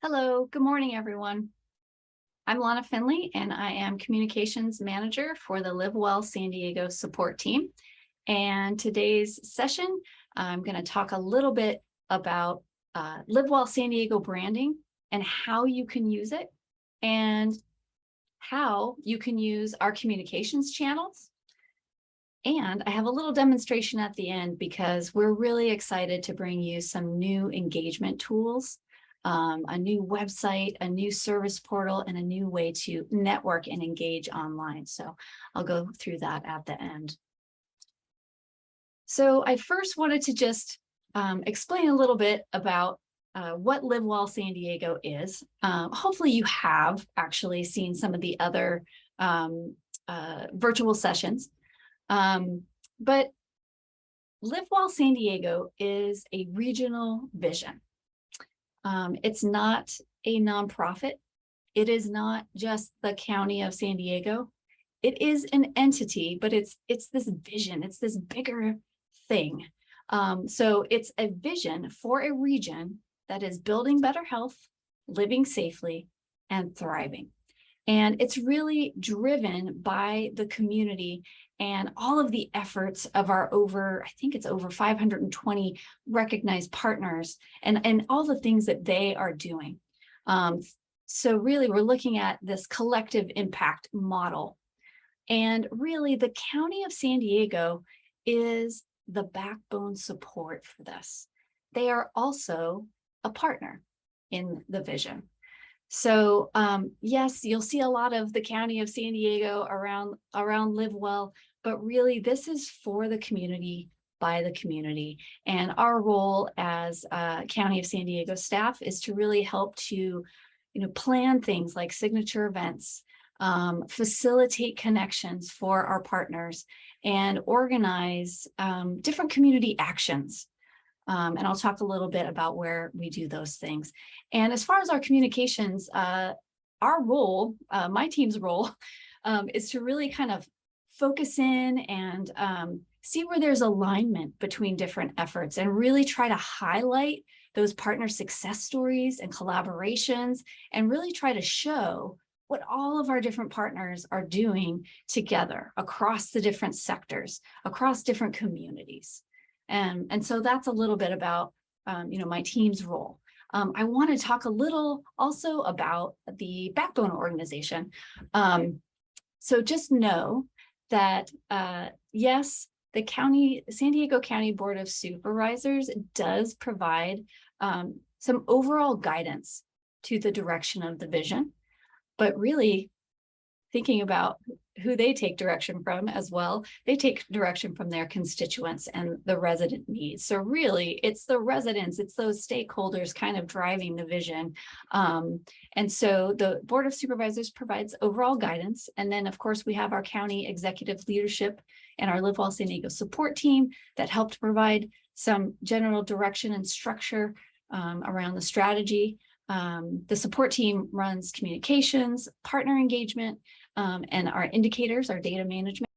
Hello, good morning, everyone. I'm Lana Finley, and I am Communications Manager for the Live Well San Diego support team. And today's session, I'm going to talk a little bit about Live Well San Diego branding and how you can use it and how you can use our communications channels. And I have a little demonstration at the end because we're really excited to bring you some new engagement tools, a new website, a new service portal, and a new way to network and engage online. So I'll go through that at the end. So I first wanted to just explain a little bit about what Live Well San Diego is. Hopefully you have actually seen some of the other virtual sessions. But Live Well San Diego is a regional vision. It's not a nonprofit. It is not just the County of San Diego. It is an entity, but it's this vision. It's this bigger thing. So it's a vision for a region that is building better health, living safely, and thriving. And it's really driven by the community and all of the efforts of our I think it's over 520 recognized partners and all the things that they are doing. So really, we're looking at this collective impact model. And really, the County of San Diego is the backbone support for this. They are also a partner in the vision. So yes, you'll see a lot of the County of San Diego around Live Well, but really this is for the community, by the community. And our role as County of San Diego staff is to really help to, plan things like signature events, facilitate connections for our partners, and organize different community actions. And I'll talk a little bit about where we do those things. And as far as our communications, our role, my team's role, is to really kind of focus in and see where there's alignment between different efforts and really try to highlight those partner success stories and collaborations and really try to show what all of our different partners are doing together across the different sectors, across different communities. And so that's a little bit about, my team's role. I want to talk a little also about the backbone organization. So just know that, yes, the San Diego County Board of Supervisors does provide some overall guidance to the direction of the vision, but really thinking about who they take direction from as well. They take direction from their constituents and the resident needs. So really, it's the residents, it's those stakeholders kind of driving the vision. And so the Board of Supervisors provides overall guidance. And then, of course, we have our county executive leadership and our Live Well San Diego support team that helped provide some general direction and structure around the strategy. The support team runs communications, partner engagement, and our indicators, our data management.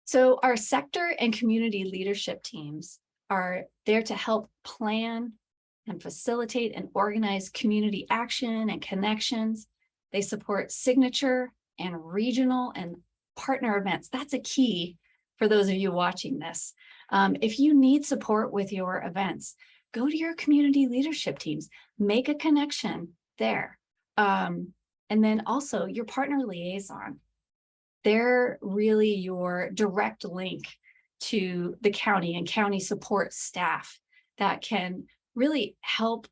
So our sector and community leadership teams are there to help plan and facilitate and organize community action and connections. They support signature and regional and partner events. That's a key for those of you watching this. If you need support with your events, go to your community leadership teams, make a connection there. And then also your partner liaison. They're really your direct link to the county and county support staff that can really help.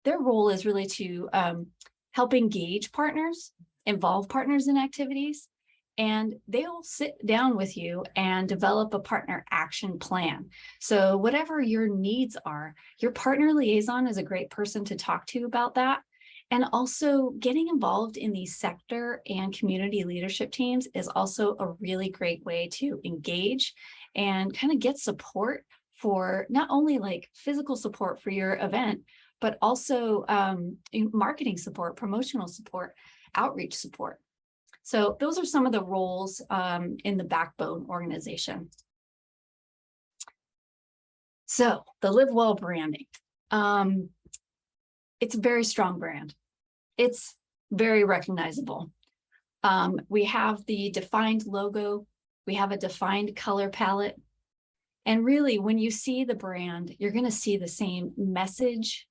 Their role is really to help engage partners, involve partners in activities, and they'll sit down with you and develop a partner action plan. So whatever your needs are, your partner liaison is a great person to talk to about that. And also getting involved in these sector and community leadership teams is also a really great way to engage and kind of get support for not only like physical support for your event, but also marketing support, promotional support, outreach support. So those are some of the roles in the backbone organization. So the Live Well branding. it's a very strong brand. It's very recognizable. We have the defined logo. We have a defined color palette. And really, when you see the brand, you're going to see the same message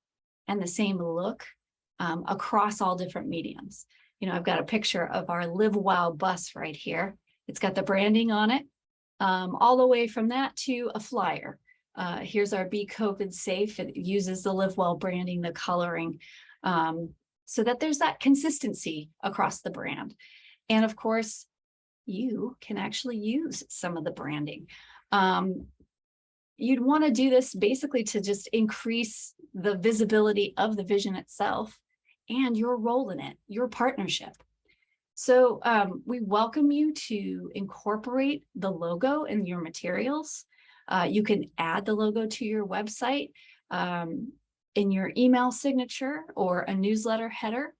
and the same look across all different mediums. I've got a picture of our Live Wow bus right here. It's got the branding on it, all the way from that to a flyer. Here's our Be COVID Safe. It uses the Live Well branding, the coloring, so that there's that consistency across the brand. And of course, you can actually use some of the branding. You'd want to do this basically to just increase the visibility of the vision itself and your role in it, your partnership. So we welcome you to incorporate the logo in your materials. You can add the logo to your website, in your email signature or a newsletter header.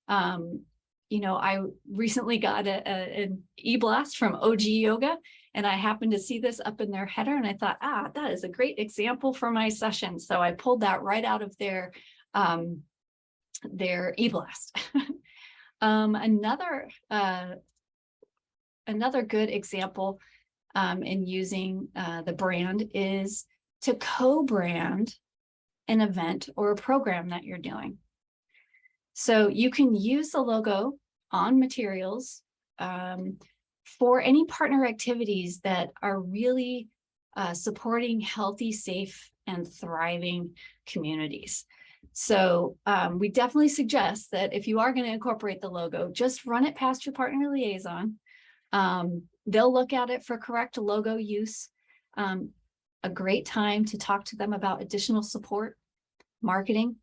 I recently got an e-blast from OG Yoga, and I happened to see this up in their header, and I thought, that is a great example for my session. So I pulled that right out of their e-blast. Another good example in using the brand is to co-brand an event or a program that you're doing. So you can use the logo on materials for any partner activities that are really supporting healthy, safe, and thriving communities. So we definitely suggest that if you are going to incorporate the logo, just run it past your partner liaison. They'll look at it for correct logo use. A great time to talk to them about additional support, marketing,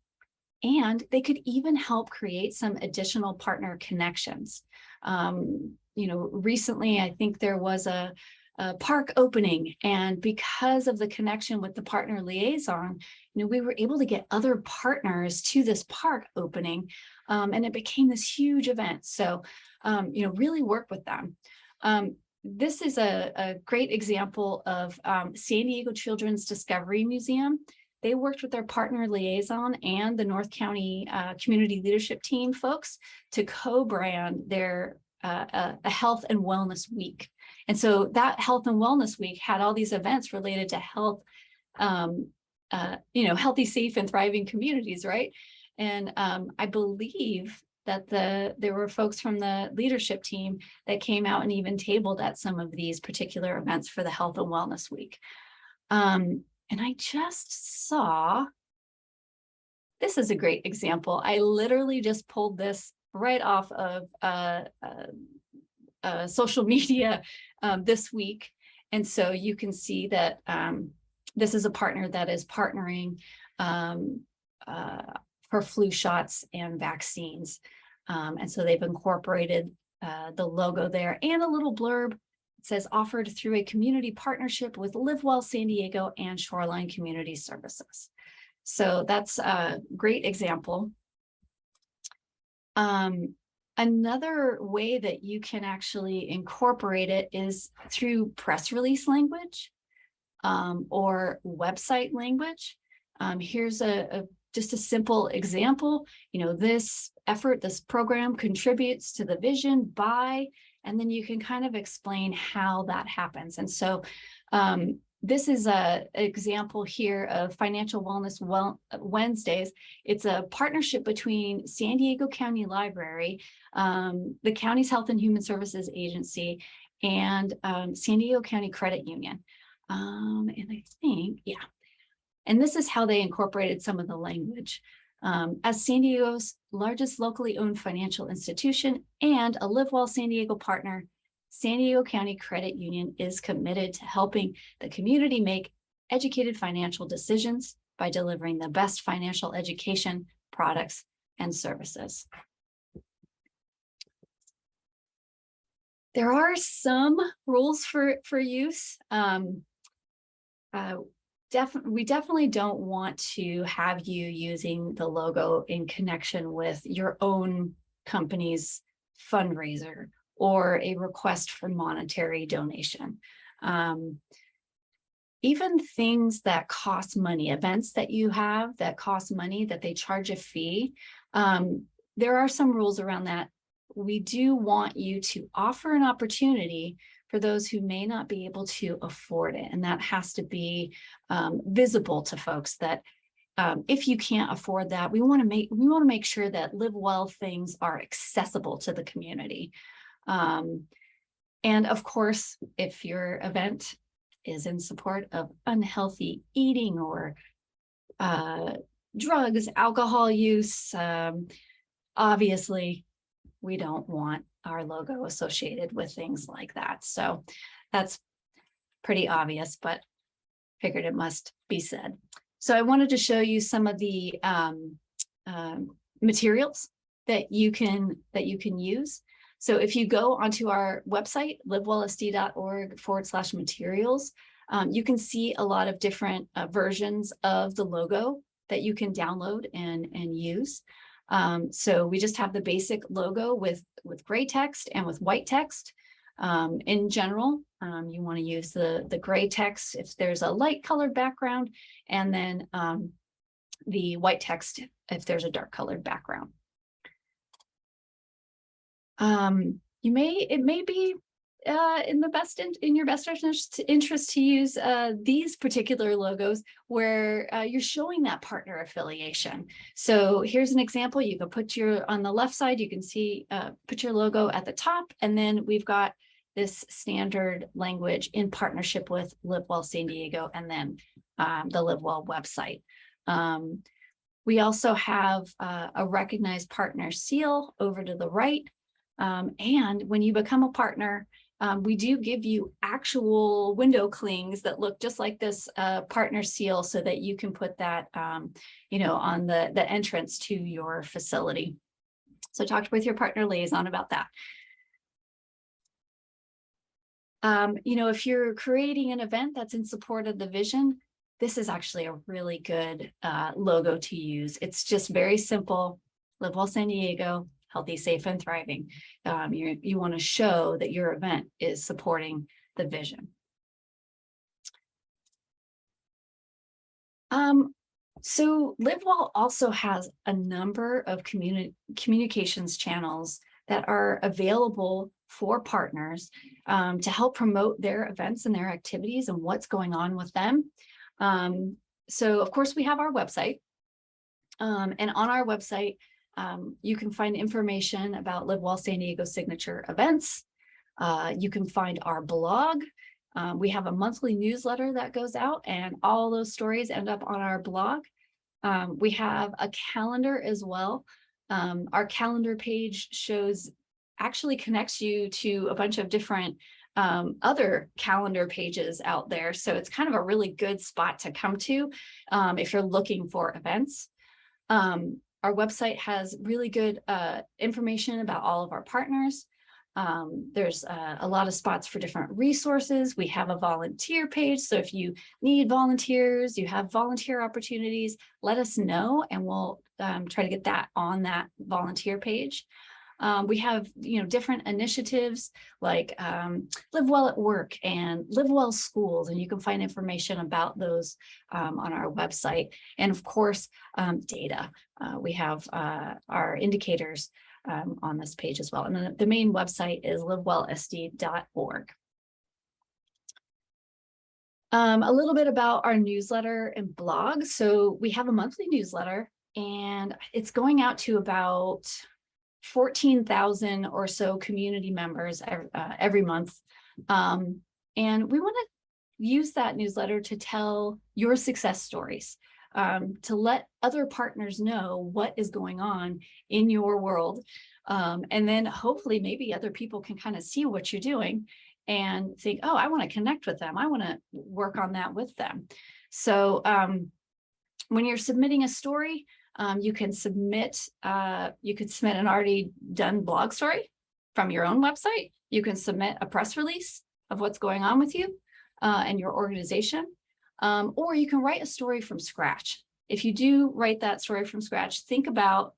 and they could even help create some additional partner connections. Recently, I think there was a park opening, and because of the connection with the partner liaison, we were able to get other partners to this park opening, and it became this huge event. So, really work with them. This is a great example of San Diego Children's Discovery Museum. They worked with their partner liaison and the North County Community Leadership Team folks to co-brand their a health and wellness week. And so that health and wellness week had all these events related to health, healthy, safe, and thriving communities, right? And I believe that there were folks from the leadership team that came out and even tabled at some of these particular events for the health and wellness week. And I just saw, this is a great example. I literally just pulled this right off of social media this week. And so you can see that this is a partner that is partnering for flu shots and vaccines. And so they've incorporated the logo there and a little blurb. It says offered through a community partnership with Live Well San Diego and Shoreline Community Services. So that's a great example. Another way that you can actually incorporate it is through press release language or website language. Here's just a simple example. This effort, this program contributes to the vision by, and then you can kind of explain how that happens. And so this is an example here of Financial Wellness Wednesdays. It's a partnership between San Diego County Library, the county's Health and Human Services Agency, and San Diego County Credit Union. And I think, yeah. And this is how they incorporated some of the language. As San Diego's largest locally owned financial institution and a Live Well San Diego partner, San Diego County Credit Union is committed to helping the community make educated financial decisions by delivering the best financial education, products, and services. There are some rules for use. We definitely don't want to have you using the logo in connection with your own company's fundraiser or a request for monetary donation. even things that cost money, events that you have that cost money, that they charge a fee, there are some rules around that. We do want you to offer an opportunity for those who may not be able to afford it. And that has to be visible to folks that if you can't afford that, we want to make sure that Live Well things are accessible to the community. And of course, if your event is in support of unhealthy eating or drugs, alcohol use, obviously, we don't want our logo associated with things like that. So that's pretty obvious, but figured it must be said. So I wanted to show you some of the materials that you can use. So if you go onto our website, livewellsd.org/materials, you can see a lot of different versions of the logo that you can download and use. So we just have the basic logo with gray text and with white text. In general, you want to use the gray text if there's a light colored background, and then the white text if there's a dark colored background. It may be in your best interest to use these particular logos where you're showing that partner affiliation. So here's an example. You can put on the left side, you can see, put your logo at the top, and then we've got this standard language in partnership with Live Well San Diego, and then the Live Well website. We also have a recognized partner seal over to the right. And when you become a partner, we do give you actual window clings that look just like this partner seal, so that you can put that, on the entrance to your facility. So talk with your partner liaison about that. If you're creating an event that's in support of the vision, this is actually a really good logo to use. It's just very simple. Live Well San Diego, healthy, safe, and thriving. You want to show that your event is supporting the vision. So Live Well also has a number of communications channels that are available for partners to help promote their events and their activities and what's going on with them. So of course we have our website, and on our website, you can find information about Live Well San Diego signature events. You can find our blog. We have a monthly newsletter that goes out, and all those stories end up on our blog. We have a calendar as well. Our calendar page actually connects you to a bunch of different other calendar pages out there. So it's kind of a really good spot to come to if you're looking for events. Our website has really good information about all of our partners. There's a lot of spots for different resources. We have a volunteer page. So if you need volunteers, you have volunteer opportunities, let us know, and we'll try to get that on that volunteer page. We have, different initiatives like Live Well at Work and Live Well Schools, and you can find information about those on our website. And of course, data. We have our indicators on this page as well. And the main website is livewellsd.org. A little bit about our newsletter and blog. So we have a monthly newsletter, and it's going out to about 14,000 or so community members every month. And we want to use that newsletter to tell your success stories, to let other partners know what is going on in your world. And then hopefully maybe other people can kind of see what you're doing and think, oh, I want to connect with them. I want to work on that with them. So when you're submitting a story, you could submit an already done blog story from your own website. You can submit a press release of what's going on with you and your organization, or you can write a story from scratch. If you do write that story from scratch, think about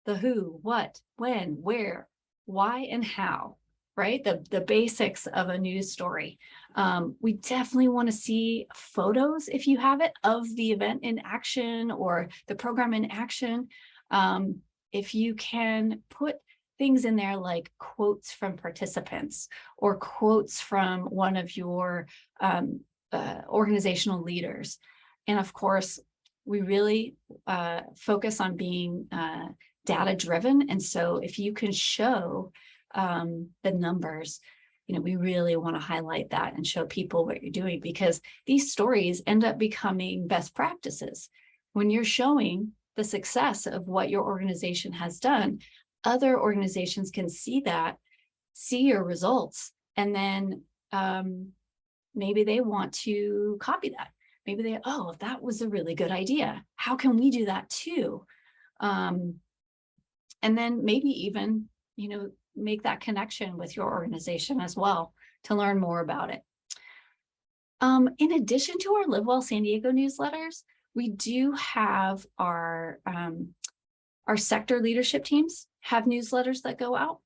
the who, what, when, where, why, and how. right? The basics of a news story. We definitely want to see photos, if you have it, of the event in action or the program in action. If you can put things in there like quotes from participants or quotes from one of your organizational leaders. And of course, we really focus on being data driven. And so if you can show the numbers, we really want to highlight that and show people what you're doing, because these stories end up becoming best practices. When you're showing the success of what your organization has done, other organizations can see that, see your results, and then maybe they want to copy that. Maybe oh, that was a really good idea. How can we do that too? And then maybe even, make that connection with your organization as well to learn more about it. In addition to our Live Well San Diego newsletters, we do have our sector leadership teams have newsletters that go out.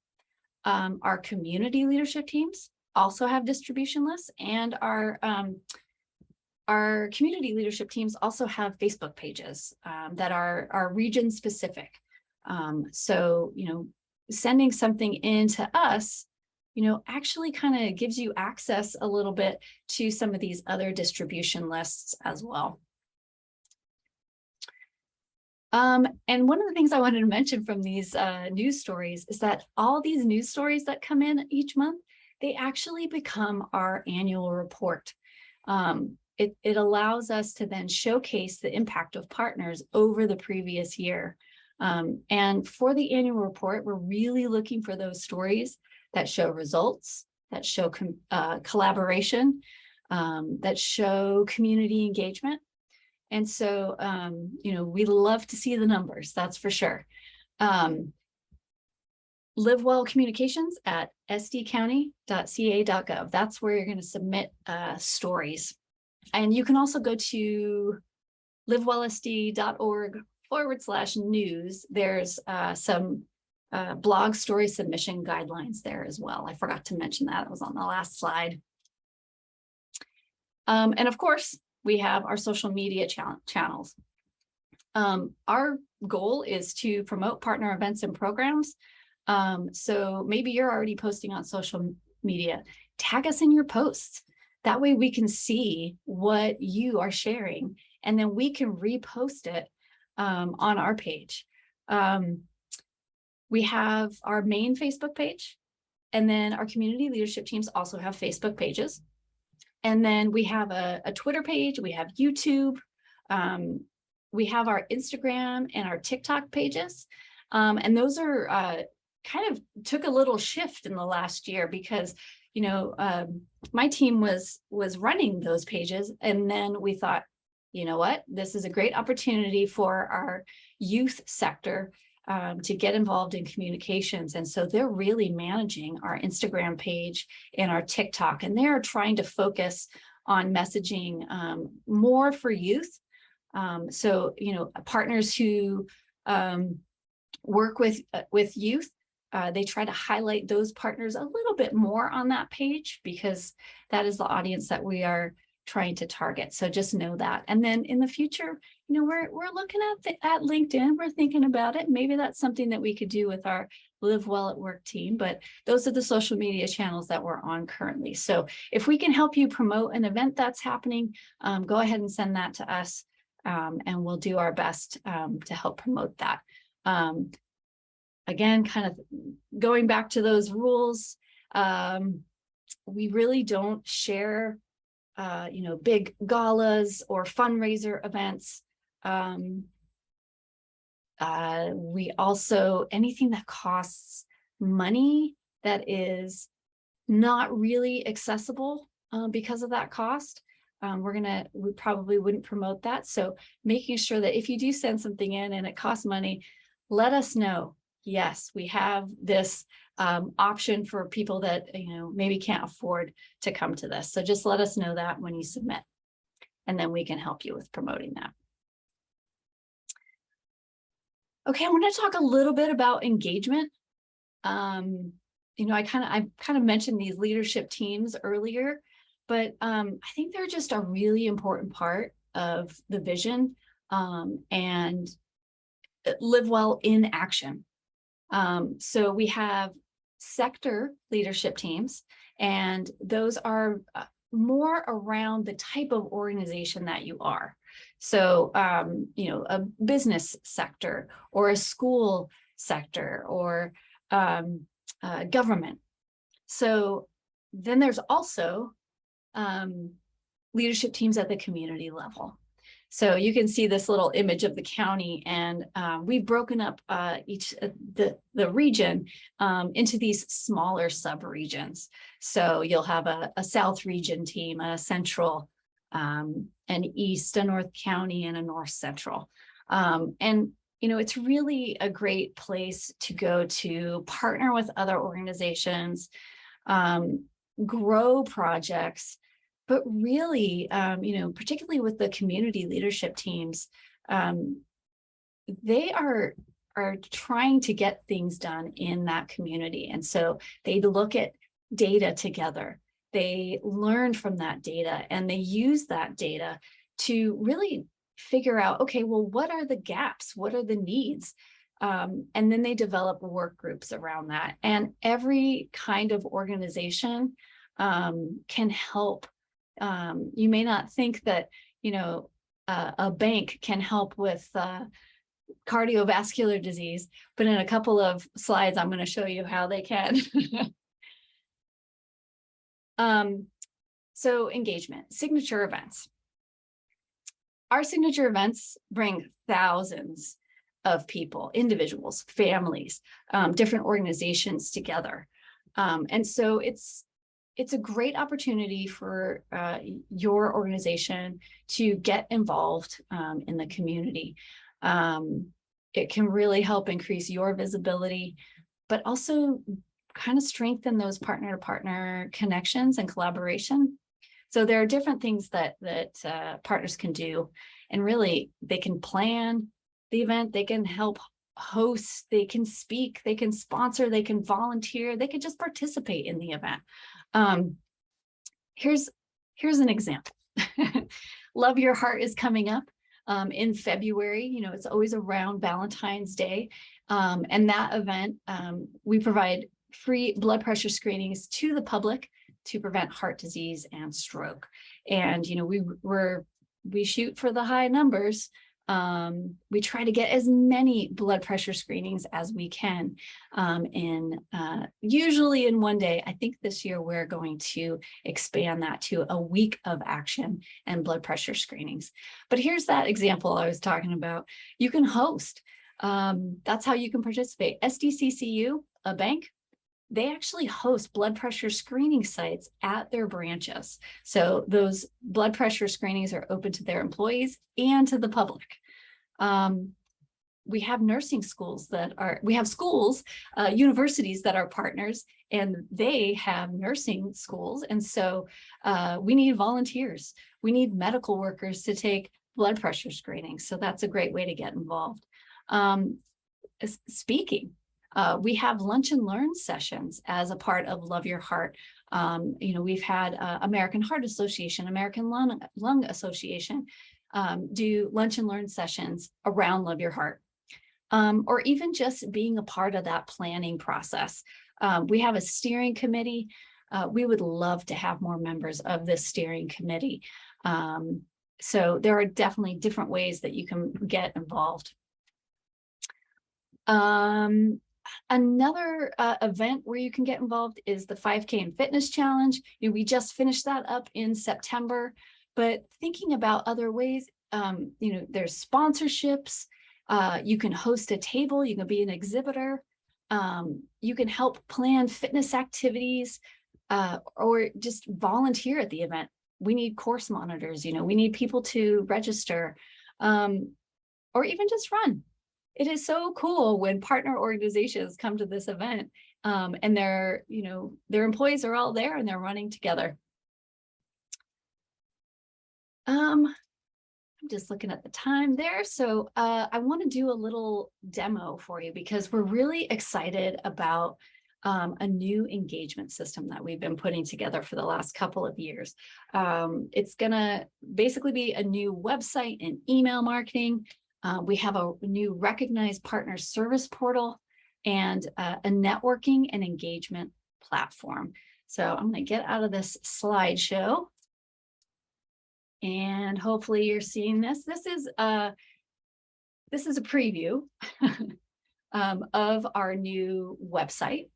Our community leadership teams also have distribution lists, and our community leadership teams also have Facebook pages that are region specific. So, sending something in to us, actually kind of gives you access a little bit to some of these other distribution lists as well. And one of the things I wanted to mention from these news stories is that all these news stories that come in each month, they actually become our annual report. It allows us to then showcase the impact of partners over the previous year. And for the annual report, we're really looking for those stories that show results, that show collaboration, that show community engagement. And so, we love to see the numbers, that's for sure. Live Well Communications at sdcounty.ca.gov. That's where you're going to submit stories. And you can also go to livewellsd.org/news. There's some blog story submission guidelines there as well. I forgot to mention that. It was on the last slide. And of course, we have our social media channels. Our goal is to promote partner events and programs. So maybe you're already posting on social media. Tag us in your posts. That way we can see what you are sharing, and then we can repost it on our page. We have our main Facebook page, and then our community leadership teams also have Facebook pages. And then we have a Twitter page, we have YouTube, we have our Instagram and our TikTok pages. And those are kind of took a little shift in the last year because, my team was running those pages. And then we thought, you know what, this is a great opportunity for our youth sector to get involved in communications. And so they're really managing our Instagram page and our TikTok, and they're trying to focus on messaging more for youth. So, partners who work with youth, they try to highlight those partners a little bit more on that page because that is the audience that we are trying to target. So just know that. And then in the future, we're looking at LinkedIn. We're thinking about it. Maybe that's something that we could do with our Live Well at Work team, but those are the social media channels that we're on currently. So if we can help you promote an event that's happening, go ahead and send that to us, and we'll do our best to help promote that. Again, kind of going back to those rules, we really don't share big galas or fundraiser events. We also, anything that costs money that is not really accessible because of that cost, we probably wouldn't promote that. So making sure that if you do send something in and it costs money, let us know. Yes, we have this option for people that maybe can't afford to come to this. So just let us know that when you submit, and then we can help you with promoting that. Okay, I want to talk a little bit about engagement. I kind of mentioned these leadership teams earlier, but I think they're just a really important part of the vision, and live well in action. So we have sector leadership teams, and those are more around the type of organization that you are. So, a business sector or a school sector or government. So then there's also leadership teams at the community level. So you can see this little image of the county, and we've broken up the region into these smaller sub-regions. So you'll have a South region team, a Central, an East, a North County, and a North Central. And it's really a great place to go to partner with other organizations, grow projects, but really, particularly with the community leadership teams, they are trying to get things done in that community. And so they look at data together. They learn from that data, and they use that data to really figure out, okay, well, what are the gaps? What are the needs? And then they develop work groups around that. And every kind of organization can help. You may not think that, a bank can help with cardiovascular disease, but in a couple of slides, I'm going to show you how they can. So engagement, signature events. Our signature events bring thousands of people, individuals, families, different organizations together. And so it's a great opportunity for your organization to get involved in the community. It can really help increase your visibility, but also kind of strengthen those partner-to-partner connections and collaboration. So there are different things that partners can do, and really they can plan the event, they can help host, they can speak, they can sponsor, they can volunteer, they can just participate in the event. Here's an example. Love Your Heart is coming up in February. It's always around Valentine's Day. And that event, we provide free blood pressure screenings to the public to prevent heart disease and stroke. And, we shoot for the high numbers. We try to get as many blood pressure screenings as we can usually in one day. I think this year we're going to expand that to a week of action and blood pressure screenings. But here's that example I was talking about. You can host. That's how you can participate. SDCCU, a bank, they actually host blood pressure screening sites at their branches. So those blood pressure screenings are open to their employees and to the public. We have nursing schools universities that are partners, and they have nursing schools. And so we need volunteers. We need medical workers to take blood pressure screenings. So that's a great way to get involved. Speaking. We have lunch and learn sessions as a part of Love Your Heart. We've had American Heart Association, American Lung Association do lunch and learn sessions around Love Your Heart, or even just being a part of that planning process. We have a steering committee. We would love to have more members of this steering committee. So there are definitely different ways that you can get involved. Another event where you can get involved is the 5K and Fitness Challenge. We just finished that up in September, but thinking about other ways, there's sponsorships. You can host a table, you can be an exhibitor. You can help plan fitness activities or just volunteer at the event. We need course monitors, we need people to register or even just run. It is so cool when partner organizations come to this event and their employees are all there and they're running together. I'm just looking at the time there. So I want to do a little demo for you because we're really excited about a new engagement system that we've been putting together for the last couple of years. It's gonna basically be a new website and email marketing. We have a new recognized partner service portal and a networking and engagement platform. So I'm gonna get out of this slideshow and hopefully you're seeing this. This is a preview of our new website.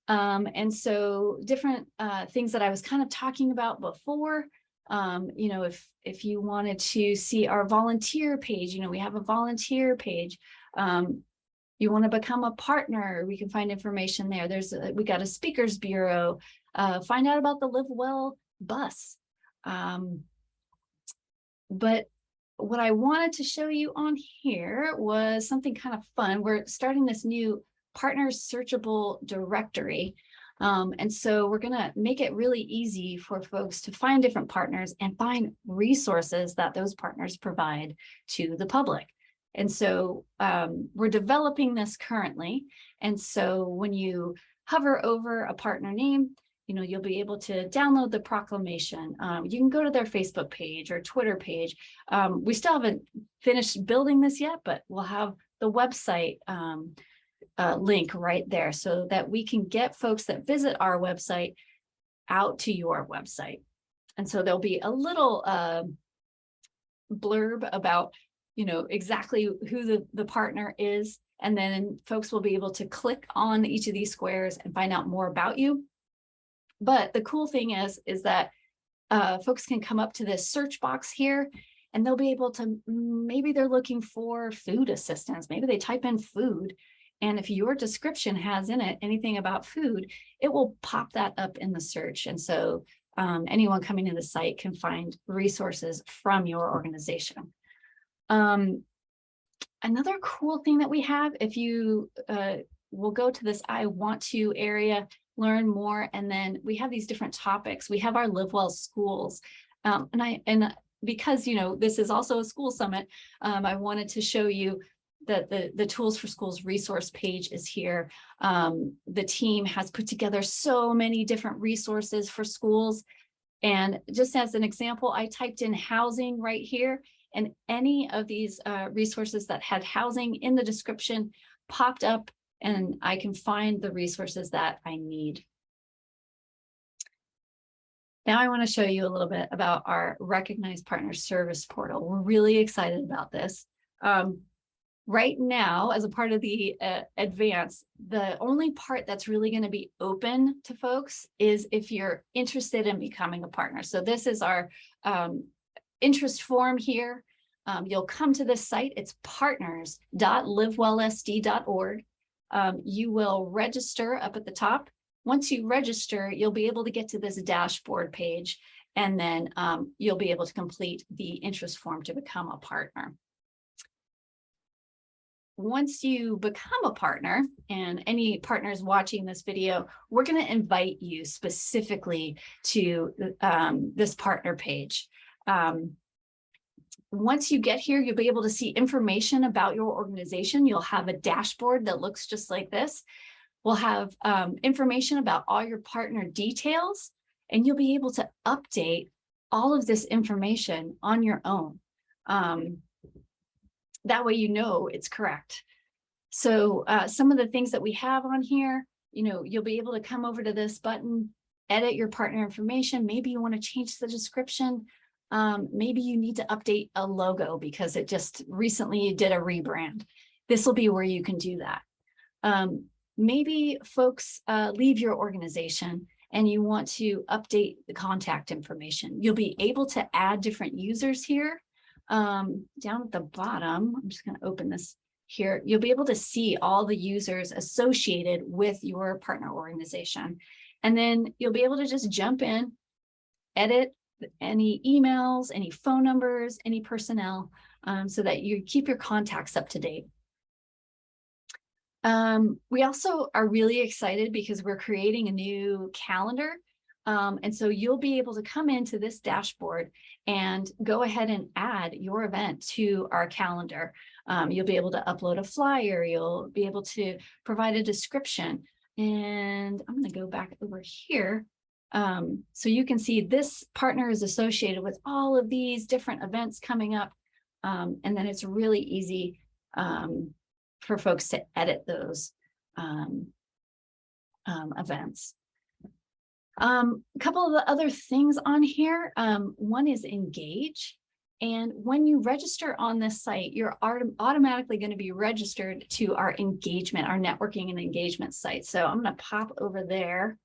And so different things that I was kind of talking about before, you know, if you wanted to see our volunteer page, you know, we have a volunteer page. You want to become a partner, we can find information there. We got a speakers bureau, find out about the Live Well bus. But what I wanted to show you on here was something kind of fun. We're starting this new partners searchable directory. And so we're going to make it really easy for folks to find different partners and find resources that those partners provide to the public. And so we're developing this currently. And so when you hover over a partner name, you know, you'll be able to download the proclamation. You can go to their Facebook page or Twitter page. We still haven't finished building this yet, but we'll have the website link right there so that we can get folks that visit our website out to your website. And so there'll be a little blurb about, you know, exactly who the partner is. And then folks will be able to click on each of these squares and find out more about you. But the cool thing is that folks can come up to this search box here and they'll be able to, maybe they're looking for food assistance. Maybe they type in food. And if your description has in it anything about food, it will pop that up in the search. And so anyone coming to the site can find resources from your organization. Another cool thing that we have, if you will go to this I want to area, learn more, and then we have these different topics. We have our Live Well schools. And because, you know, this is also a school summit, I wanted to show you that the Tools for Schools resource page is here. The team has put together so many different resources for schools. And just as an example, I typed in housing right here, and any of these resources that had housing in the description popped up, and I can find the resources that I need. Now I want to show you a little bit about our Recognized Partner Service Portal. We're really excited about this. Right now, as a part of the advance, the only part that's really going to be open to folks is if you're interested in becoming a partner. So this is our interest form here. You'll come to this site. It's partners.livewellsd.org. You will register up at the top. Once you register, you'll be able to get to this dashboard page, and then you'll be able to complete the interest form to become a partner. Once you become a partner, and any partners watching this video, we're going to invite you specifically to this partner page. Once you get here, you'll be able to see information about your organization. You'll have a dashboard that looks just like this. We'll have information about all your partner details, and you'll be able to update all of this information on your own. That way you know it's correct. So some of the things that we have on here, you know, you'll be able to come over to this button, edit your partner information. Maybe you want to change the description. Maybe you need to update a logo because it just recently did a rebrand. This will be where you can do that. Maybe folks leave your organization and you want to update the contact information. You'll be able to add different users here. Down at the bottom, I'm just going to open this here. You'll be able to see all the users associated with your partner organization. And then you'll be able to just jump in, edit any emails, any phone numbers, any personnel, so that you keep your contacts up to date. We also are really excited because we're creating a new calendar. And so you'll be able to come into this dashboard and go ahead and add your event to our calendar. You'll be able to upload a flyer. You'll be able to provide a description. And I'm going to go back over here. So you can see this partner is associated with all of these different events coming up. And then it's really easy for folks to edit those events. A couple of the other things on here, one is engage. And when you register on this site, you're automatically going to be registered to our engagement, our networking and engagement site. So I'm going to pop over there.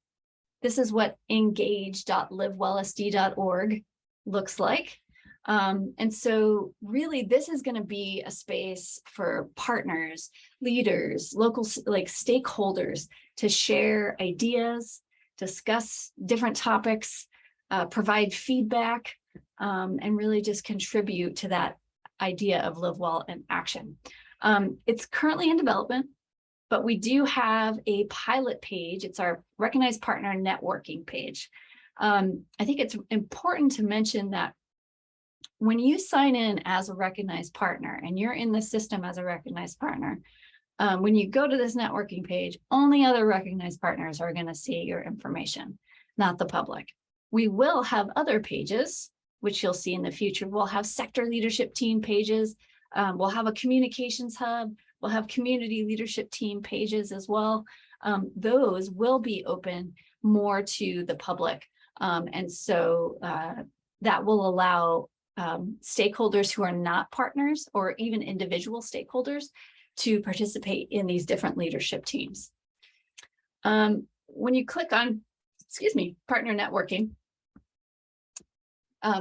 This is what engage.livewellsd.org looks like. And so really, this is going to be a space for partners, leaders, local stakeholders to share ideas, discuss different topics, provide feedback, and really just contribute to that idea of live well in action. It's currently in development, but we do have a pilot page. It's our Recognized Partner Networking page. I think it's important to mention that when you sign in as a recognized partner and you're in the system as a recognized partner, when you go to this networking page, only other recognized partners are going to see your information, not the public. We will have other pages, which you'll see in the future. We'll have sector leadership team pages. We'll have a communications hub. We'll have community leadership team pages as well. Those will be open more to the public. And so that will allow stakeholders who are not partners or even individual stakeholders to participate in these different leadership teams. When you click on, partner networking,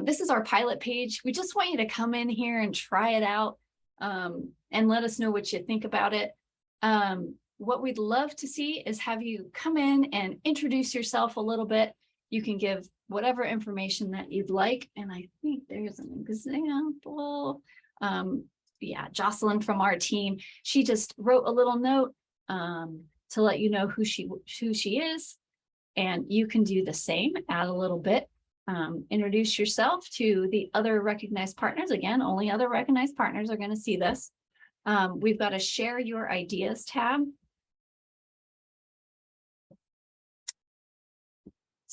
this is our pilot page. We just want you to come in here and try it out and let us know what you think about it. What we'd love to see is have you come in and introduce yourself a little bit. You can give whatever information that you'd like. And I think there's an example. Yeah, Jocelyn from our team, she just wrote a little note to let you know who she is. And you can do the same, add a little bit. Introduce yourself to the other recognized partners. Again, only other recognized partners are going to see this. We've got a share your ideas tab.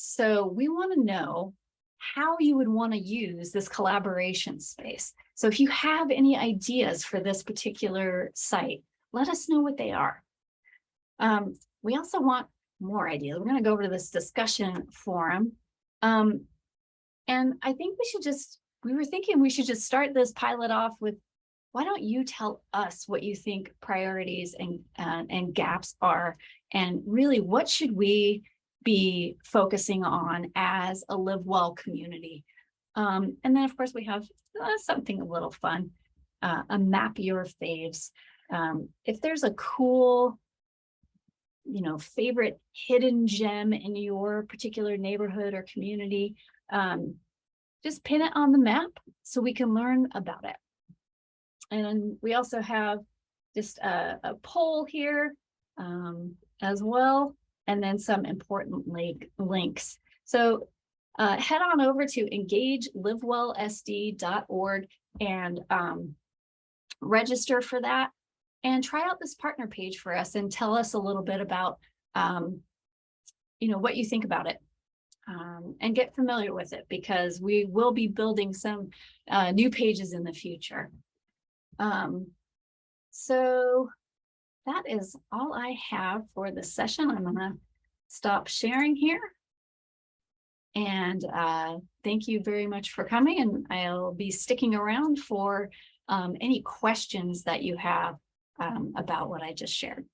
So we want to know how you would want to use this collaboration space. So if you have any ideas for this particular site, let us know what they are. We also want more ideas. We're going to go over to this discussion forum. And I think we were thinking we should just start this pilot off with, why don't you tell us what you think priorities and gaps are, and really what should we be focusing on as a Live Well community? And then of course we have something a little fun, a map your faves. If there's a cool, favorite hidden gem in your particular neighborhood or community, just pin it on the map so we can learn about it. And we also have just a poll here as well, and then some important links. So head on over to engagelivewellsd.org and register for that, and try out this partner page for us and tell us a little bit about what you think about it. And get familiar with it, because we will be building some new pages in the future. So that is all I have for this session. I'm gonna stop sharing here. And thank you very much for coming, and I'll be sticking around for any questions that you have about what I just shared.